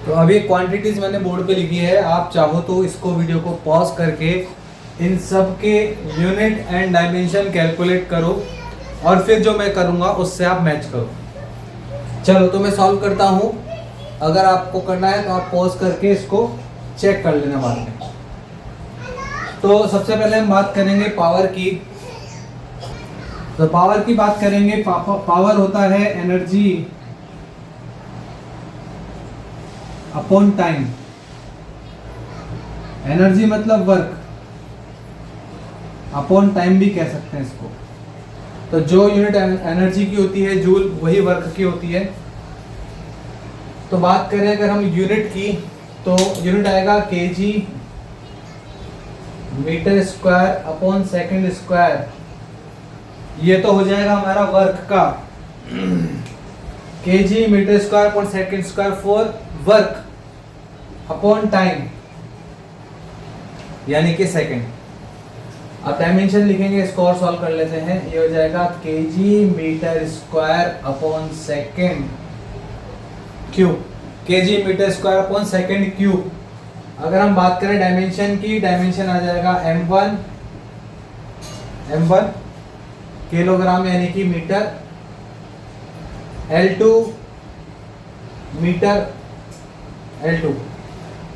तो अभी क्वांटिटीज मैंने बोर्ड पे लिखी है, आप चाहो तो इसको वीडियो को पॉज करके इन सब के यूनिट एंड डायमेंशन कैलकुलेट करो और फिर जो मैं करूँगा उससे आप मैच करो। चलो तो मैं सॉल्व करता हूँ, अगर आपको करना है तो आप पॉज करके इसको चेक कर लेना बाद में। तो सबसे पहले हम बात करेंगे पावर की। तो पावर की बात करेंगे, पावर होता है एनर्जी अपॉन टाइम। एनर्जी मतलब वर्क, अपॉन टाइम भी कह सकते हैं इसको। तो जो यूनिट एनर्जी की होती है जूल, वही वर्क की होती है। तो बात करें अगर हम यूनिट की, तो यूनिट आएगा KG metre square upon second square. ये तो हो जाएगा हमारा वर्क का, KG metre square upon second square for work upon time, यानी कि सेकंड। अब डायमेंशन लिखेंगे, इसको और सॉल्व कर लेते हैं। ये हो जाएगा KG metre square upon second cube, KG metre square upon second cube. अगर हम बात करें डायमेंशन की, डायमेंशन आ जाएगा m1 किलोग्राम यानी कि metre, L2 metre L2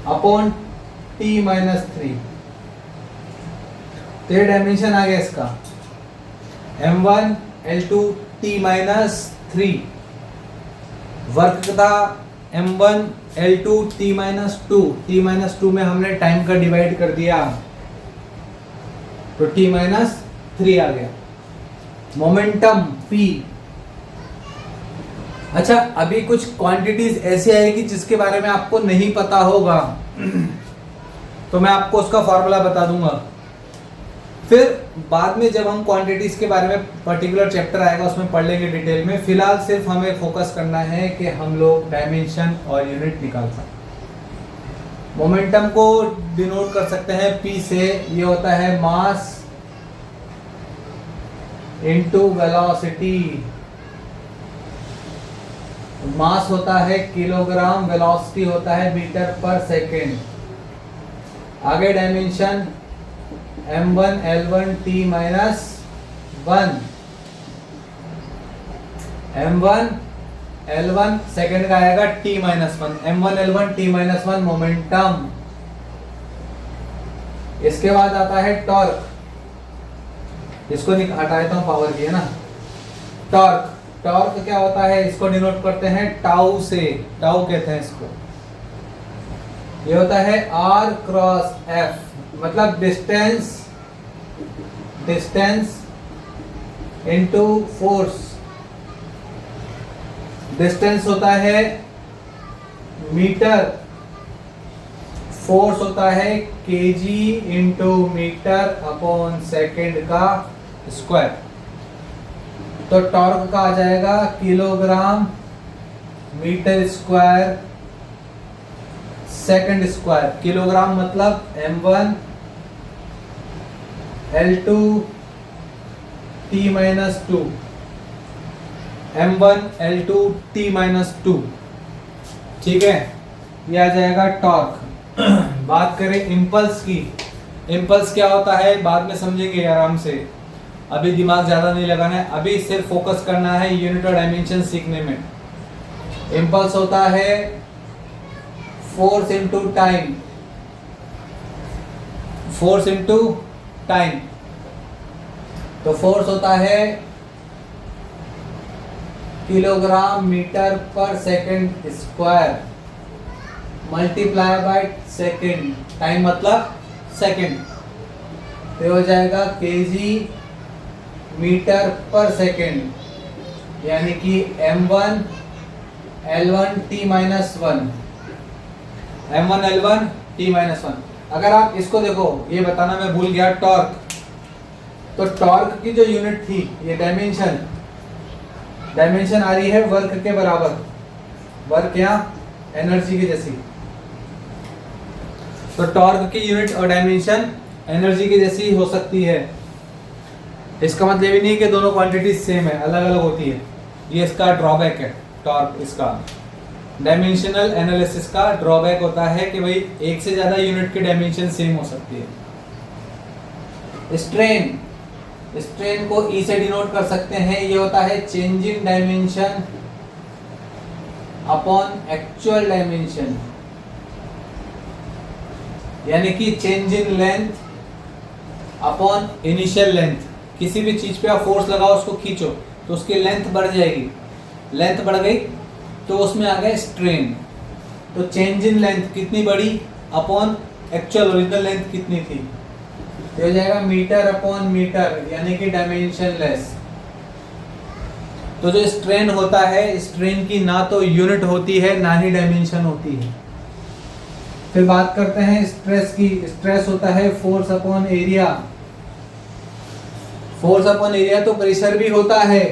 upon T-3। तो ये डायमेंशन आ गया इसका, m1 L2 T-3। वर्क था m1 L2 T-2, T-2 में हमने टाइम का डिवाइड कर दिया तो T-3 आ गया। Momentum P। अच्छा, अभी कुछ क्वांटिटीज ऐसी आएगी जिसके बारे में आपको नहीं पता होगा तो मैं आपको उसका फॉर्मूला बता दूंगा। फिर बाद में जब हम क्वांटिटीज के बारे में पर्टिकुलर चैप्टर आएगा उसमें पढ़ लेंगे डिटेल में। फिलहाल सिर्फ हमें फोकस करना है कि हम लोग डायमेंशन और यूनिट निकाल सकते। मोमेंटम को डिनोट कर सकते हैं P से, ये होता है मास इनटू वेलोसिटी। मास होता है किलोग्राम, वेलोसिटी होता है मीटर पर सेकेंड। आगे dimension m1 L1 T-1, m1 L1 second का आएगा T-1, m1 L1 T-1 momentum. इसके बाद आता है टॉर्क, इसको हटा देता हूं, पावर की है ना। टॉर्क, टॉर्क क्या होता है, इसको डिनोट करते हैं टाउ से, टाउ कहते हैं इसको। ये होता है R क्रॉस F, मतलब डिस्टेंस इनटू फोर्स। डिस्टेंस होता है मीटर, फोर्स होता है KG into metre upon second का स्क्वायर। तो टॉर्क का आ जाएगा kilogram metre square second square. Kilogram मतलब m1 L2 T-2, m1 L2 T-2, ठीक है। ये आ जाएगा टॉर्क। बात करें इम्पल्स की, इम्पल्स क्या होता है बाद में समझेंगे आराम से, अभी दिमाग ज्यादा नहीं लगाना है, अभी सिर्फ फोकस करना है यूनिट और डायमेंशन सीखने में। इम्पल्स होता है force into time, force into time. तो फोर्स होता है किलोग्राम मीटर पर second square multiply by second, time मतलब सेकंड। तो हो जाएगा केजी मीटर पर सेकंड, यानी कि m1 L1 T-1, m1 L1 T-1। अगर आप इसको देखो, ये बताना मैं भूल गया, टॉर्क। तो टॉर्क की जो यूनिट थी, ये डायमेंशन आ रही है वर्क के बराबर, वर्क या एनर्जी की जैसी। तो टॉर्क की यूनिट और डायमेंशन एनर्जी की जैसी हो सकती है। इसका मतलब ही नहीं कि दोनों क्वांटिटी सेम है, अलग अलग होती है। ये इसका ड्रॉबैक है टॉर्क इसका। डायमेंशनल एनालिसिस का ड्रॉबैक होता है कि भाई एक से ज्यादा यूनिट की डायमेंशन सेम हो सकती है। स्ट्रेन को ई से डिनोट कर सकते हैं, ये होता है change in dimension upon actual dimension, यानी कि change in length upon initial length. किसी भी चीज पे आप फोर्स लगाओ, उसको खींचो तो उसकी लेंथ बढ़ जाएगी, लेंथ बढ़ गई तो उसमें आ गया स्ट्रेन। तो चेंज इन लेंथ कितनी बड़ी अपॉन एक्चुअल ओरिजिनल लेंथ कितनी थी, तो हो जाएगा मीटर अपॉन मीटर, यानी कि डायमेंशन लेस। तो जो स्ट्रेन होता है, स्ट्रेन की ना तो यूनिट होती है ना ही डायमेंशन होती है। फिर बात करते हैं स्ट्रेस की। स्ट्रेस होता है force upon area. Force upon area तो प्रेशर भी होता है।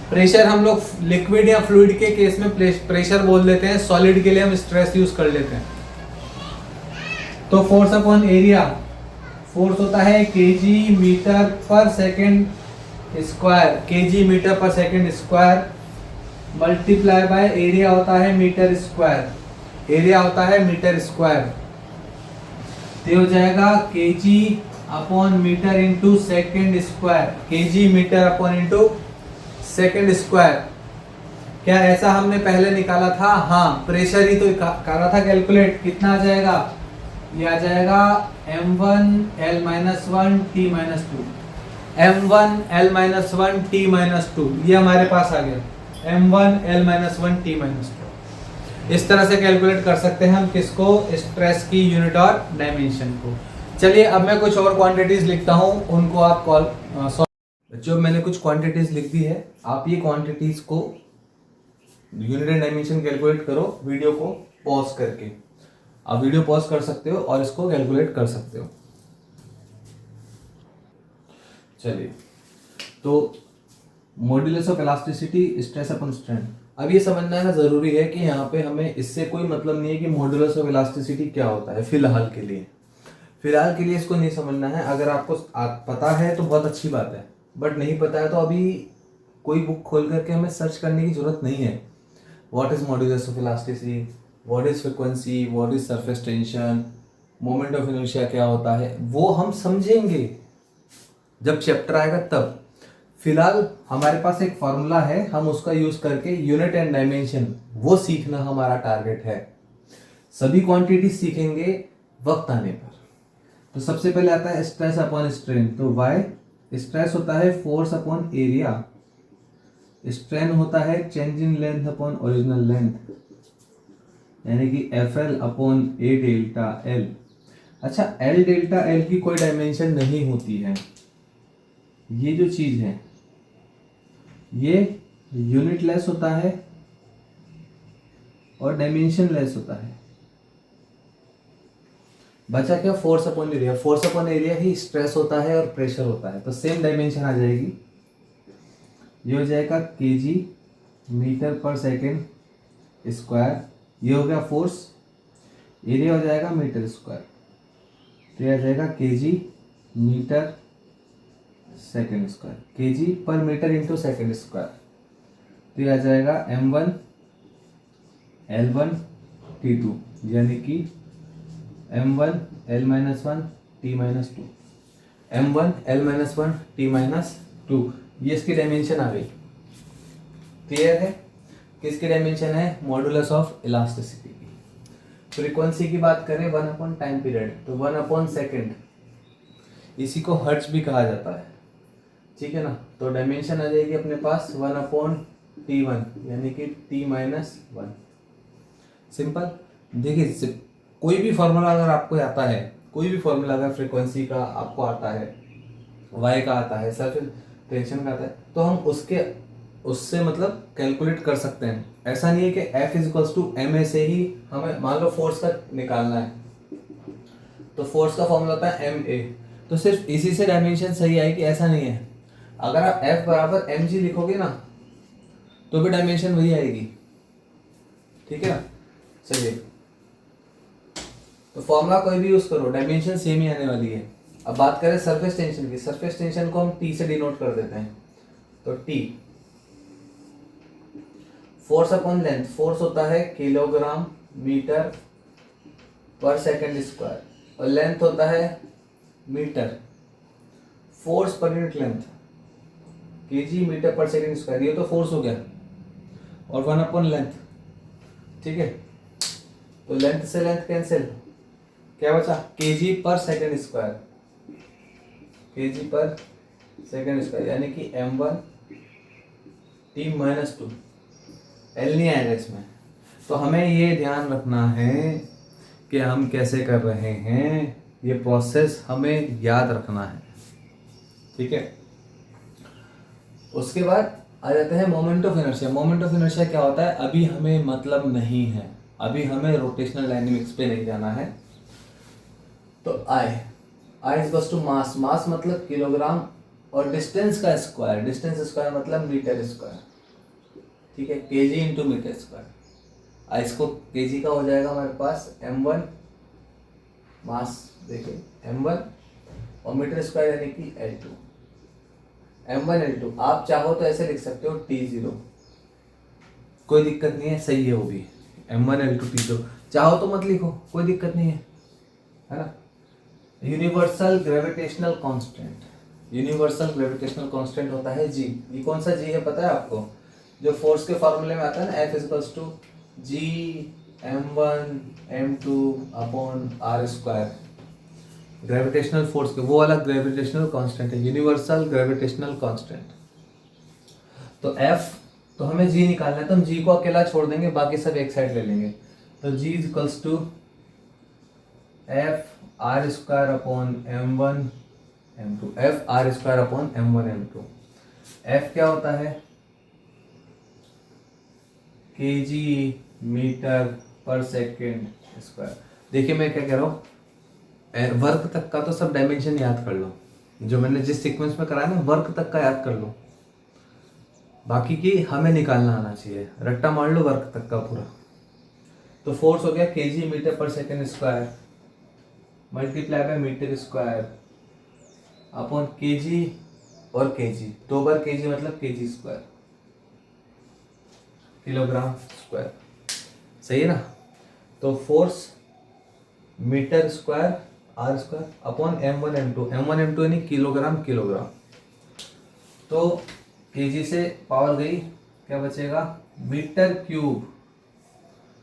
प्रेशर हम लोग लिक्विड या फ्लूइड के केस में प्रेशर बोल देते हैं, सॉलिड के लिए हम स्ट्रेस यूज कर लेते हैं। तो फोर्स अपॉन एरिया, फोर्स होता है केजी मीटर पर सेकेंड स्क्वायर, केजी मीटर पर second square multiply by area होता है मीटर स्क्वायर, एरिया होता है मीटर स्क्वायर। तो हो जाएगा KG upon metre into second square, KG metre upon into second square. क्या ऐसा हमने पहले निकाला था? हाँ, प्रेशर ही तो करा था कैलकुलेट। कितना आ जाएगा? ये आ जाएगा m1L-1 T-2, m1L-1 T-2, ये हमारे पास आ गया m1L-1 T-2। इस तरह से कैलकुलेट कर सकते हैं हम किसको? स्ट्रेस की यूनिट और डायमेंशन को। चलिए अब मैं कुछ और क्वांटिटीज लिखता हूँ, उनको आप जो मैंने कुछ क्वांटिटीज लिख दी है, आप ये क्वांटिटीज को यूनिट एंड डायमेंशन कैलकुलेट करो वीडियो को पॉज करके। आप वीडियो पॉज कर सकते हो और इसको कैलकुलेट कर सकते हो। चलिए, तो modulus of elasticity, stress upon strain. अब ये समझना है जरूरी है कि यहाँ पे हमें इससे कोई मतलब नहीं है कि मॉड्यूलस ऑफ इलास्टिसिटी क्या होता है। फिलहाल के लिए इसको नहीं समझना है। अगर आपको पता है तो बहुत अच्छी बात है, बट नहीं पता है तो अभी कोई बुक खोल करके हमें सर्च करने की जरूरत नहीं है। What is modulus of elasticity, what is frequency, what is surface tension, moment of inertia क्या होता है, वो हम समझेंगे जब चैप्टर आएगा तब। फिलहाल हमारे पास एक फॉर्मूला है, हम उसका यूज करके यूनिट एंड डायमेंशन वो सीखना हमारा टारगेट है। सभी क्वांटिटी सीखेंगे वक्त आने पर। तो सबसे पहले आता है स्ट्रेस अपॉन स्ट्रेन। तो वाई स्ट्रेस होता है फोर्स अपॉन एरिया, स्ट्रेन होता है change in length upon original length, यानी कि FL upon A delta L। अच्छा, L डेल्टा L की कोई डायमेंशन नहीं होती है। ये जो चीज है ये यूनिट लेस होता है और डायमेंशन लेस होता है। बचा क्या? Force upon area. Force upon area ही स्ट्रेस होता है और प्रेशर होता है, तो सेम डायमेंशन आ जाएगी। ये हो जाएगा केजी मीटर पर सेकेंड स्क्वायर, ये हो गया फोर्स, एरिया हो जाएगा मीटर स्क्वायर, तो ये आ जाएगा KG metre second square, KG पर मीटर इंटू सेकेंड स्क्वायर, तो ये आ जाएगा m1L1 T2, यानी कि m1L-1 T-2, m1L-1 T-2, ये इसकी डायमेंशन आ गई। क्लियर है? किसकी डायमेंशन है? मॉडुलस ऑफ इलास्टिसिटी की। फ्रीक्वेंसी की बात करें 1 अपॉन टाइम पीरियड, तो 1 अपॉन सेकेंड, इसी को हर्ट्ज भी कहा जाता है। ठीक है ना? तो डायमेंशन आ जाएगी अपने पास 1 अपॉन T1, यानी कि T-1। सिंपल। देखिए, कोई भी फॉर्मूला अगर आपको आता है, कोई भी फॉर्मूला अगर फ्रीक्वेंसी का आपको आता है, वाई का आता है, सरफेस टेंशन का आता है, तो हम उससे मतलब कैलकुलेट कर सकते हैं। ऐसा नहीं है कि F = ma से ही हमें, मान लो फोर्स का निकालना है तो फोर्स का फॉर्मूला होता है ma, तो सिर्फ इसी से डायमेंशन सही आएगी, ऐसा नहीं है। अगर आप F बराबर mg लिखोगे ना तो भी डायमेंशन वही आएगी। ठीक है ना? चलिए, तो फॉर्मूला कोई भी यूज करो, डायमेंशन सेम ही आने वाली है। अब बात करें सरफेस टेंशन की। सरफेस टेंशन को हम T से डिनोट कर देते हैं, तो T force upon length, force होता है किलोग्राम मीटर पर सेकंड स्क्वायर और लेंथ होता है मीटर। फोर्स पर यूनिट लेंथ केजी मीटर पर सेकंड स्क्वायर, ये तो फोर्स हो गया और 1 अपॉन लेंथ। ठीक है, तो लेंथ से लेंथ कैंसिल, क्या बचा केजी पर सेकंड स्क्वायर, केजी पर सेकंड स्क्वायर यानी कि m1 t माइनस 2, एल नहीं आएगा इसमें। तो हमें ये ध्यान रखना है कि हम कैसे कर रहे हैं, ये प्रोसेस हमें याद रखना है। ठीक है, उसके बाद आ जाते हैं moment of inertia. Moment of inertia क्या होता है अभी हमें मतलब नहीं है, अभी हमें रोटेशनल डायनेमिक्स पे नहीं जाना है। तो आई इज टू मास, मास मतलब किलोग्राम और डिस्टेंस का स्क्वायर, डिस्टेंस स्क्वायर मतलब मीटर स्क्वायर। ठीक है, केजी इंटू मीटर स्क्वायर। आई इसको केजी का हो जाएगा हमारे पास m1 मास, देखिए m1 और मीटर स्क्वायर यानी कि L2, m1 L2। आप चाहो तो ऐसे लिख सकते हो T0, कोई दिक्कत नहीं है, सही है वो भी, m1 L2 T0। चाहो तो मत लिखो, कोई दिक्कत नहीं है ना। Universal gravitational constant, universal gravitational constant होता है G। ये कौन सा G है पता है आपको, जो फोर्स के फॉर्मूले में आता है ना, F equals to G m1 m2 upon r square, gravitational force के, वो वाला ग्रेविटेशनल कांस्टेंट है, यूनिवर्सल ग्रेविटेशनल कांस्टेंट। तो F, तो हमें G निकालना है, तो हम G को अकेला छोड़ देंगे, बाकी सब एक साइड ले लेंगे। तो G equals to F r square upon m1 m2, F r square upon m1 m2। F क्या होता है केजी मीटर पर सेकेंड स्क्वायर। देखिए मैं क्या कह रहा हूँ, वर्क तक का तो सब डायमेंशन याद कर लो, जो मैंने जिस सीक्वेंस में कराया ना वर्क तक का याद कर लो, बाकी की हमें निकालना आना चाहिए, रट्टा मार लो वर्क तक का पूरा। तो फोर्स हो गया केजी मीटर पर second square multiply by metre square upon KG और केजी, 2 बार केजी मतलब केजी स्क्वायर, किलोग्राम स्क्वायर। सही है ना। तो force metre square R square upon m1 m2, m1 m2 यानी किलोग्राम किलोग्राम। तो केजी से पावर गई, क्या बचेगा metre cube,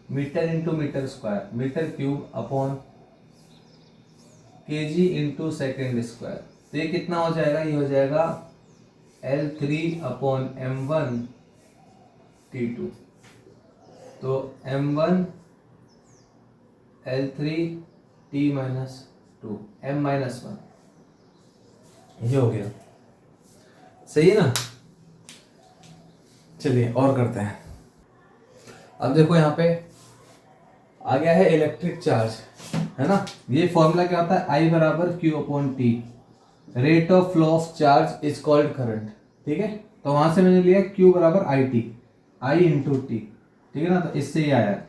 metre into metre square, metre cube upon KG into second square. तो ये कितना हो जाएगा, ये हो जाएगा L3 अपॉन m1 T2। तो m1 L3 T minus 2 m minus 1, ये हो गया। सही है ना। चलिए और करते हैं। अब देखो यहाँ पे आ गया है इलेक्ट्रिक चार्ज, है ना। ये फॉर्मूला क्या होता है, I बराबर Q upon T, rate of flow of charge is called current. ठीक है, तो वहां से मैंने लिया Q बराबर IT, I इंटू टी। ठीक है ना, तो इससे ही आया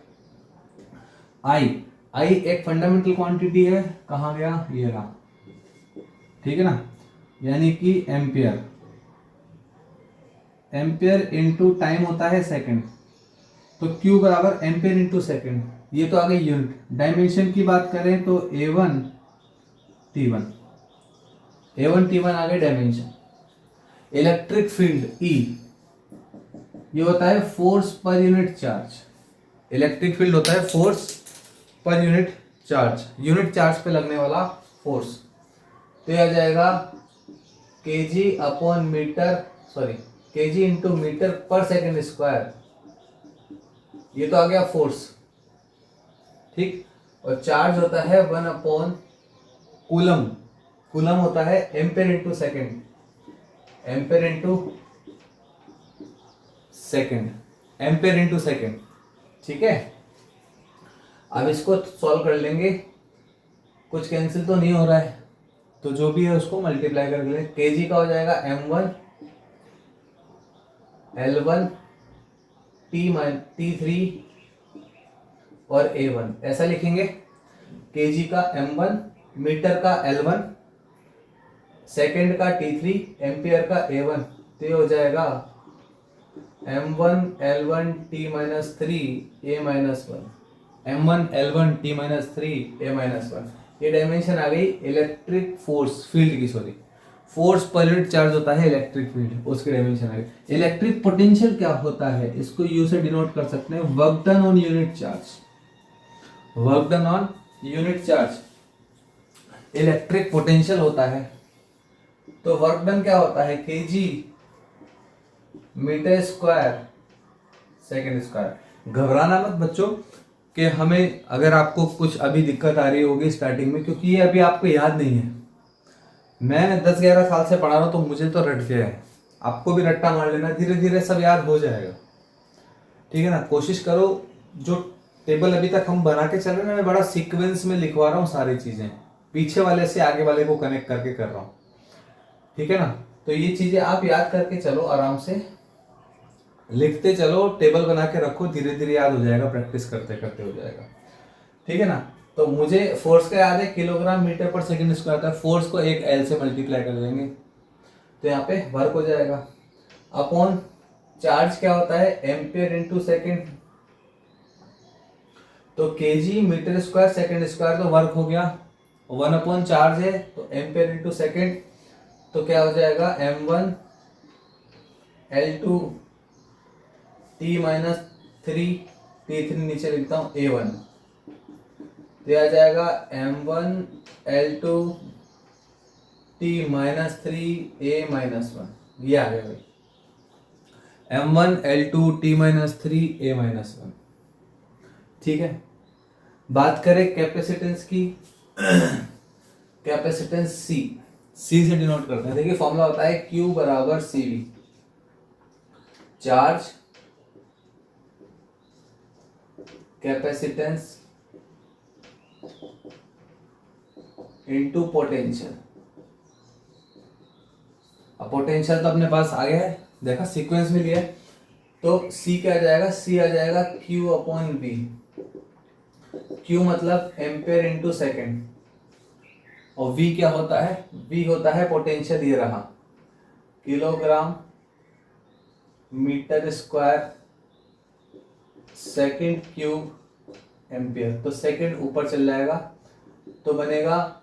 I एक फंडामेंटल क्वांटिटी है, कहाँ गया ये रहा। ठीक है ना, यानी कि एम्पियर, एम्पियर इंटू टाइम होता है सेकंड, तो Q बराबर एम्पियर इंटू सेकंड। ये तो आ गई यूनिट। डायमेंशन की बात करें तो A1 T1 आ गए डायमेंशन। इलेक्ट्रिक फील्ड E, ये होता है फोर्स पर यूनिट चार्ज। इलेक्ट्रिक फील्ड होता है फोर्स पर यूनिट चार्ज, यूनिट चार्ज पे लगने वाला फोर्स। तो ये आ जाएगा KG upon metre, sorry kg into metre पर सेकेंड स्क्वायर, ये तो आ गया फोर्स। ठीक, और चार्ज होता है 1 अपॉन कूलम, कूलम होता है ampere into second, ampere into second, ampere into second. ठीक है, अब इसको सॉल्व कर लेंगे, कुछ कैंसिल तो नहीं हो रहा है, तो जो भी है उसको मल्टीप्लाई कर ले। केजी का हो जाएगा m1 L1 T3 और A1, ऐसा लिखेंगे। केजी का m1, मीटर का L1, सेकेंड का T3, एम्पियर का A1। तो ये हो जाएगा M1L1T-3 M1L1T-3 ये डायमेंशन आ गई इलेक्ट्रिक फोर्स फील्ड की, सॉरी फोर्स पर यूनिट चार्ज होता है इलेक्ट्रिक फील्ड, उसकी डायमेंशन आ गई। इलेक्ट्रिक पोटेंशियल क्या होता है, इसको यू से डिनोट कर सकते हैं, work done on unit charge, work done on unit charge electric potential होता है। तो वर्क डन क्या होता है, KG metre square second square. घबराना मत बच्चों कि हमें अगर आपको कुछ अभी दिक्कत आ रही होगी स्टार्टिंग में, क्योंकि ये अभी आपको याद नहीं है। मैं 10-11 साल से पढ़ा रहा हूँ तो मुझे तो रट गया है, आपको भी रट्टा मार लेना, धीरे धीरे सब याद हो जाएगा, ठीक है ना। कोशिश करो, जो टेबल अभी तक हम बना के चल रहे हैं ना, मैं बड़ा सीक्वेंस में लिखवा रहा हूँ सारी चीजें, पीछे वाले से आगे वाले को कनेक्ट करके कर रहा हूँ, ठीक है ना। तो ये चीजें आप याद करके चलो, आराम से लिखते चलो, टेबल बना के रखो, धीरे धीरे याद हो जाएगा, प्रैक्टिस करते करते हो जाएगा, ठीक है ना। तो मुझे फोर्स का याद है किलोग्राम मीटर पर सेकंड स्क्वायर था, फोर्स को एक एल से मल्टीप्लाई कर देंगे तो यहाँ पे वर्क हो जाएगा। अपॉन चार्ज क्या होता है, एम्पियर इंटू सेकेंड, तो kg metre square second square, तो वर्क हो गया। 1 अपॉन चार्ज है तो एम्पियर इंटू सेकेंड, तो क्या हो जाएगा M1L2T-3, T3 नीचे लिखता हूँ A1, तो आ जाएगा M1L2T-3A-1, ये आ गया भाई, M1L2T-3A-1, ठीक है। बात करें कैपेसिटेंस की, कैपेसिटेंस सी से डिनोट करते हैं। देखिए फॉर्मूला होता है Q बराबर CV, charge capacitance into potential. अब पोटेंशियल तो अपने पास आ गया है, देखा सीक्वेंस में लिया है, तो C क्या आ जाएगा, C आ जाएगा Q अपॉन V। Q मतलब एम्पेयर इंटू सेकेंड, और V क्या होता है, V होता है पोटेंशियल, ये रहा kilogram metre square second cube ampere, तो सेकेंड ऊपर चल जाएगा तो बनेगा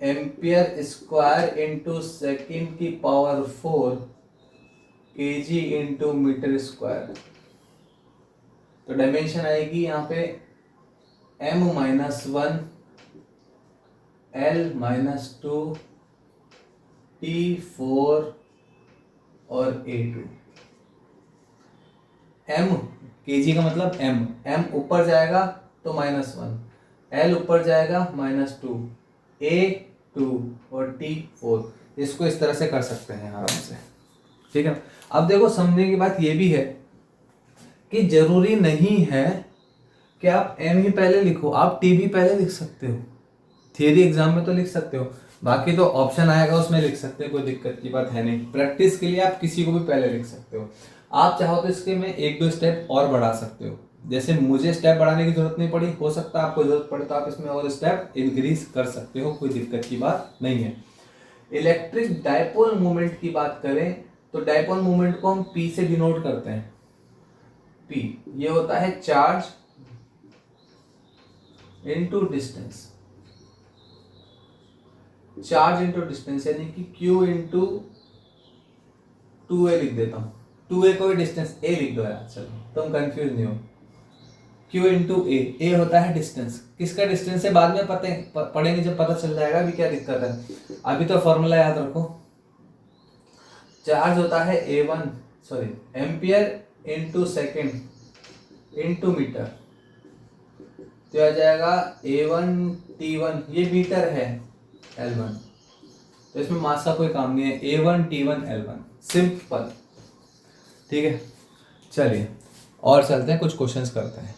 एम्पियर स्क्वायर इंटू सेकेंड की power 4 kg into metre square. तो डायमेंशन आएगी यहाँ पे M-1 L-2 T4 और A2। M केजी का मतलब M ऊपर जाएगा तो -1, L ऊपर जाएगा -2, A2 और T4, इसको इस तरह से कर सकते हैं आराम से, ठीक है। अब देखो समझने की बात ये भी है कि जरूरी नहीं है कि आप M ही पहले लिखो, आप T भी पहले लिख सकते हो, थियरी एग्जाम में तो लिख सकते हो, बाकी तो ऑप्शन आएगा उसमें लिख सकते हो, कोई दिक्कत की बात है नहीं। प्रैक्टिस के लिए आप किसी को भी पहले लिख सकते हो, आप चाहो तो इसके में 1-2 स्टेप और बढ़ा सकते हो, जैसे मुझे स्टेप बढ़ाने की जरूरत नहीं पड़ी, हो सकता है आपको जरूरत पड़े तो आप इसमें और स्टेप इंक्रीज कर सकते हो, कोई दिक्कत की बात नहीं है। इलेक्ट्रिक डायपोल मोमेंट की बात करें तो डायपोल मोमेंट को हम P से डिनोट करते हैं। P ये होता है charge into distance, charge into distance, यानी कि Q इंटू 2A लिख देता हूँ, 2A को भी डिस्टेंस A लिख दो यार, चलो तुम कंफ्यूज नहीं हो। Q इंटू A होता है डिस्टेंस, किसका डिस्टेंस है बाद में पढ़ेंगे जब पता चल जाएगा अभी क्या दिक्कत है, अभी तो फॉर्मूला याद रखो। चार्ज होता है ampere into second into metre, तो आ जाएगा A1T1, ये मीटर है L1, तो इसमें मास का कोई काम नहीं है, A1T1 L1, सिंपल, ठीक है। चलिए और चलते हैं, कुछ क्वेश्चंस करते हैं।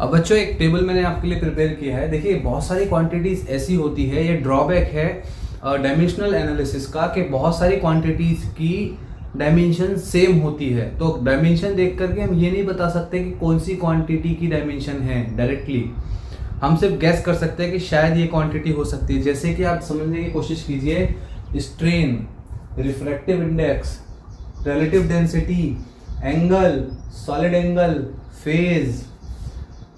अब बच्चों एक टेबल मैंने आपके लिए प्रिपेयर किया है, देखिए बहुत सारी क्वांटिटीज ऐसी होती है, ये ड्रॉबैक है डायमेंशनल एनालिसिस का, कि बहुत सारी क्वांटिटीज की डायमेंशन सेम होती है, तो डायमेंशन देख करके हम ये नहीं बता सकते कि कौन सी क्वांटिटी की डायमेंशन है डायरेक्टली, हम सिर्फ गैस कर सकते हैं कि शायद ये क्वांटिटी हो सकती है। जैसे कि आप समझने की कोशिश कीजिए, strain, refractive index, relative density, angle, solid angle, phase,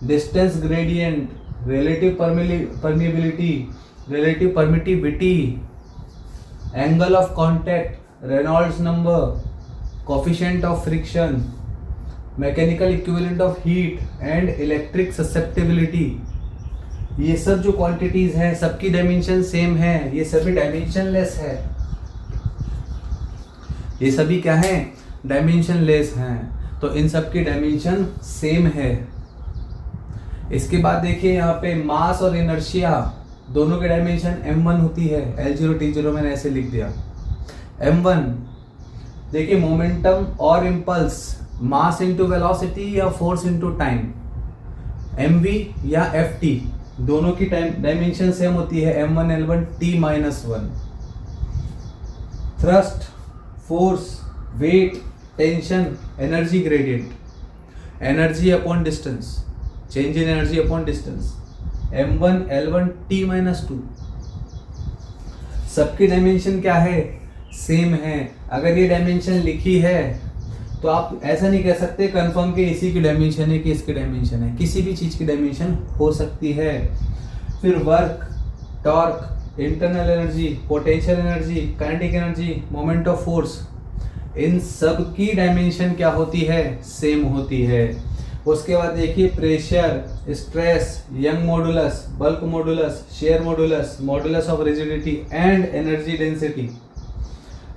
distance gradient, relative permeability, relative permittivity, angle of contact, Reynolds number, coefficient of friction, mechanical equivalent of heat and electric susceptibility. ये सब जो क्वांटिटीज हैं सबकी dimension same है, ये सभी dimensionless है। ये सभी क्या है? डायमेंशनलेस हैं। तो इन सब की डायमेंशन सेम है। इसके बाद देखिए यहाँ पे मास और इनर्शिया दोनों की डायमेंशन m1 होती है। L0 T0 मैंने ऐसे लिख दिया। m1 देखिए मोमेंटम और इम्पल्स, मास इंटू वेलोसिटी या फोर्स इंटू टाइम, mv या ft दोनों की डायमेंशन सेम होती है m1 L1 T-1। Thrust, force, weight, tension, energy gradient, energy upon distance, change in energy upon distance, m1 L1 T-2 सबकी dimension क्या है? Same है। अगर ये डायमेंशन लिखी है तो आप ऐसा नहीं कह सकते कंफर्म कि इसी की डायमेंशन है कि इसकी डायमेंशन है। किसी भी चीज की डायमेंशन हो सकती है। फिर work, torque, internal energy, potential energy, kinetic energy, moment of force, इन सब की डायमेंशन क्या होती है? सेम होती है। उसके बाद देखिए pressure, stress, Young modulus, bulk modulus, shear modulus, modulus of rigidity and energy density,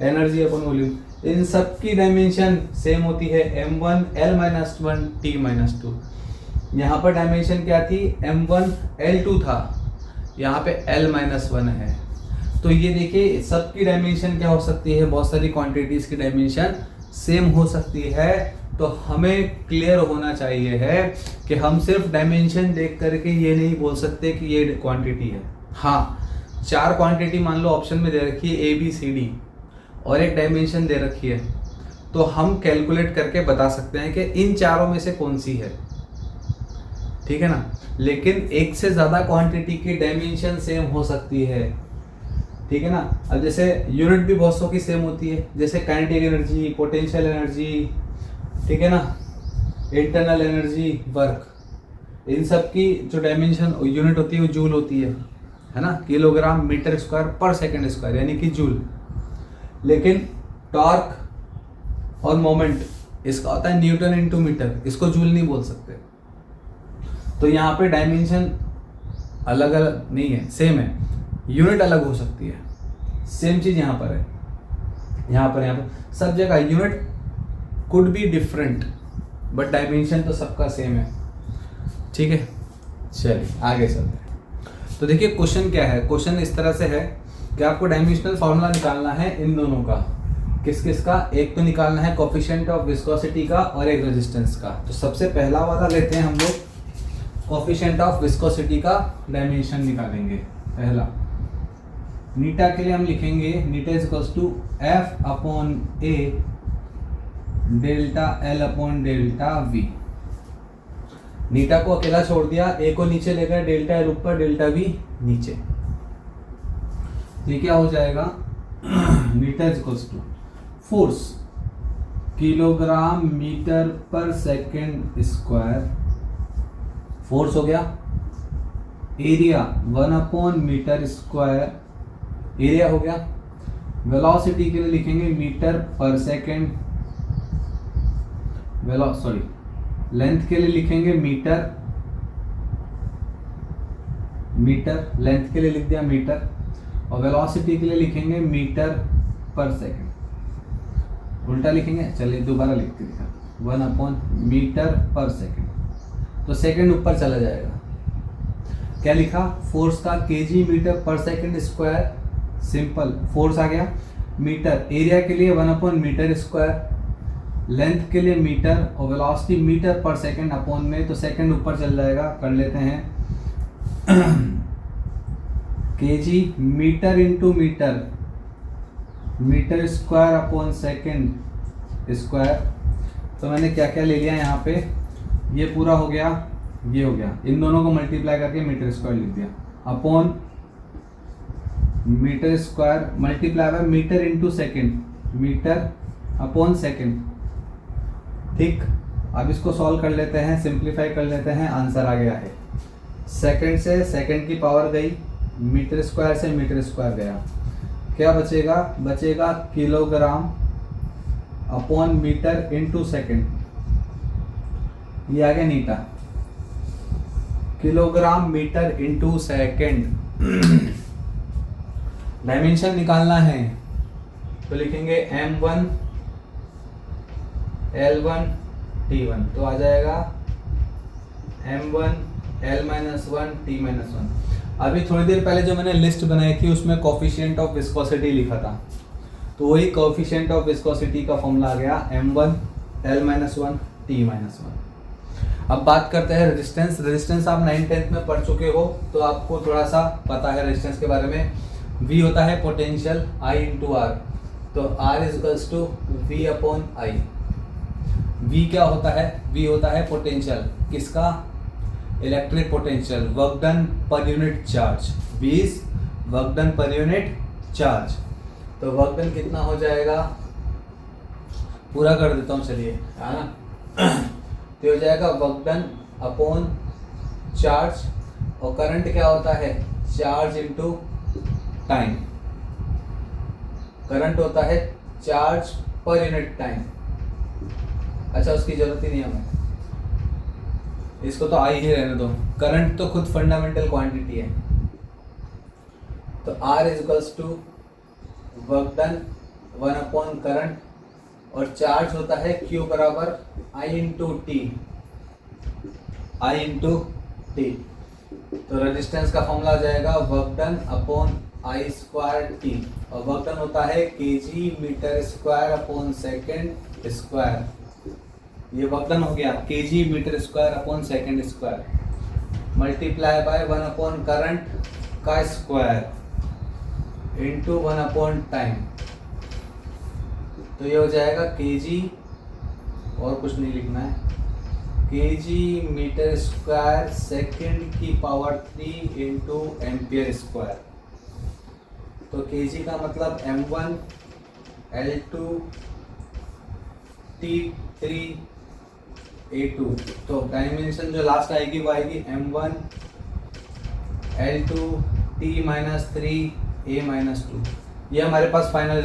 energy upon volume, इन सब की डायमेंशन सेम होती है m1 L-1 T-2। यहाँ पर डायमेंशन क्या थी? m1 L2 था, यहाँ पे L-1 है। तो ये देखिए सबकी डायमेंशन क्या हो सकती है? बहुत सारी क्वांटिटीज की डायमेंशन सेम हो सकती है। तो हमें क्लियर होना चाहिए है कि हम सिर्फ डायमेंशन देख करके ये नहीं बोल सकते कि ये क्वांटिटी है। हाँ, 4 क्वांटिटी मान लो ऑप्शन में दे रखी है ABCD और एक डायमेंशन दे रखी है, तो हम कैलकुलेट करके बता सकते हैं कि इन चारों में से कौन सी है। ठीक है ना? लेकिन एक से ज़्यादा क्वांटिटी की डायमेंशन सेम हो सकती है। ठीक है ना? अब जैसे यूनिट भी बहुत सौ की सेम होती है, जैसे काइनेटिक एनर्जी, पोटेंशियल एनर्जी, ठीक है ना, इंटरनल एनर्जी, वर्क, इन सब की जो डायमेंशन यूनिट होती है वो जूल होती है ना, किलोग्राम मीटर स्क्वायर पर सेकंड स्क्वायर, यानी कि जूल। लेकिन टॉर्क और मोमेंट इसका होता है न्यूटन इंटू मीटर, इसको जूल नहीं बोल सकते। तो यहाँ पे डायमेंशन अलग अलग नहीं है, सेम है, यूनिट अलग हो सकती है। सेम चीज यहाँ पर है, यहाँ पर सब जगह unit could be different but dimension तो सबका सेम है। ठीक है, चलिए आगे चलते हैं। तो देखिए क्वेश्चन क्या है। क्वेश्चन इस तरह से है कि आपको डायमेंशनल फॉर्मूला निकालना है इन दोनों का। किस किस का? एक तो निकालना है कोफिशिएंट ऑफ विस्कोसिटी का और एक रेजिस्टेंस का। तो सबसे पहला वाला लेते हैं हम लोग, कोफिशिएंट ऑफ विस्कोसिटी का डायमेंशन निकालेंगे। पहला नीटा के लिए हम लिखेंगे नीटा is equals to F upon A delta L upon delta V। नीटा को अकेला छोड़ दिया, A को नीचे लेकर डेल्टा L ऊपर डेल्टा V नीचे। ये क्या हो जाएगा? नीटा is equals to force kilogram metre पर सेकेंड स्क्वायर, फोर्स हो गया। Area 1 upon metre square, area हो गया। वेलोसिटी के लिए लिखेंगे मीटर पर सेकेंड, लेंथ के लिए लिखेंगे मीटर, लेंथ के लिए लिख दिया मीटर, और वेलोसिटी के लिए लिखेंगे मीटर पर सेकेंड। उल्टा लिखेंगे, चलिए दोबारा लिख के दिखा, 1 अपॉन मीटर पर सेकेंड, तो सेकेंड ऊपर चला जाएगा। क्या लिखा? फोर्स का केजी मीटर पर सेकेंड स्क्वायर, सिंपल फोर्स आ गया। मीटर, एरिया के लिए 1 अपॉन मीटर स्क्वायर, लेंथ के लिए मीटर, और वेलोसिटी मीटर पर सेकेंड अपॉन में, तो सेकेंड ऊपर चल जाएगा। कर लेते हैं kg metre into metre, metre square upon second square. तो मैंने क्या क्या ले लिया यहाँ पे, ये पूरा हो गया, ये हो गया, इन दोनों को मल्टीप्लाई करके मीटर स्क्वायर लिख दिया, upon metre square multiply by metre into second, metre upon second, ठीक, अब इसको सॉल्व कर लेते हैं, सिंप्लीफाई कर लेते हैं, आंसर आ गया है। सेकंड से सेकंड की पावर गई, मीटर स्क्वायर से मीटर स्क्वायर गया, क्या बचेगा? बचेगा kilogram upon metre into second, ये आ गया नीटा, kilogram metre into second. Dimension निकालना है तो लिखेंगे m1 L1 T1, तो आ जाएगा m1 L-1 T-1। अभी थोड़ी देर पहले जो मैंने लिस्ट बनाई थी उसमें कोफिशिएंट ऑफ विस्कोसिटी लिखा था, तो वही कोफिशिएंट ऑफ विस्कोसिटी का फॉर्मूला आ गया m1 L-1 T-1। अब बात करते हैं रेजिस्टेंस। रेजिस्टेंस आप 9th-10th में पढ़ चुके हो तो आपको थोड़ा सा पता है रेजिस्टेंस के बारे में। V होता है पोटेंशियल I इंटू आर, तो R is to V upon I। V क्या होता है? V होता है पोटेंशियल, किसका? Electric potential, work done per unit charge. V is work done per unit charge, तो वर्क डन कितना हो जाएगा? पूरा कर देता हूँ चलिए, है ना। तो हो जाएगा वर्क डन अपॉन चार्ज, और करंट क्या होता है? Charge into time. करंट होता है चार्ज पर यूनिट टाइम। अच्छा, उसकी जरूरत ही नहीं है हमें, इसको तो आई ही रहने दो। करंट तो खुद फंडामेंटल क्वांटिटी है, तो R is to work done 1 upon current, और चार्ज होता है Q बराबर I into T, I into T. तो रेजिस्टेंस का फॉर्मूला आ जाएगा work done upon I square T, और वर्क डन होता है kg metre square upon second square. ये वर्क डन हो गया kg metre square upon second square, multiply by 1 upon current का स्क्वायर इंटू 1 अपॉन टाइम, तो ये हो जाएगा kg, और कुछ नहीं लिखना है, kg मीटर स्क्वायर सेकेंड की पावर 3 इंटू एम्पियर स्क्वायर। तो kg का मतलब m1 L2 T3 A2, तो डायमेंशन जो लास्ट आएगी वो आएगी m1 L2 T-3 A-2। ये हमारे पास फाइनल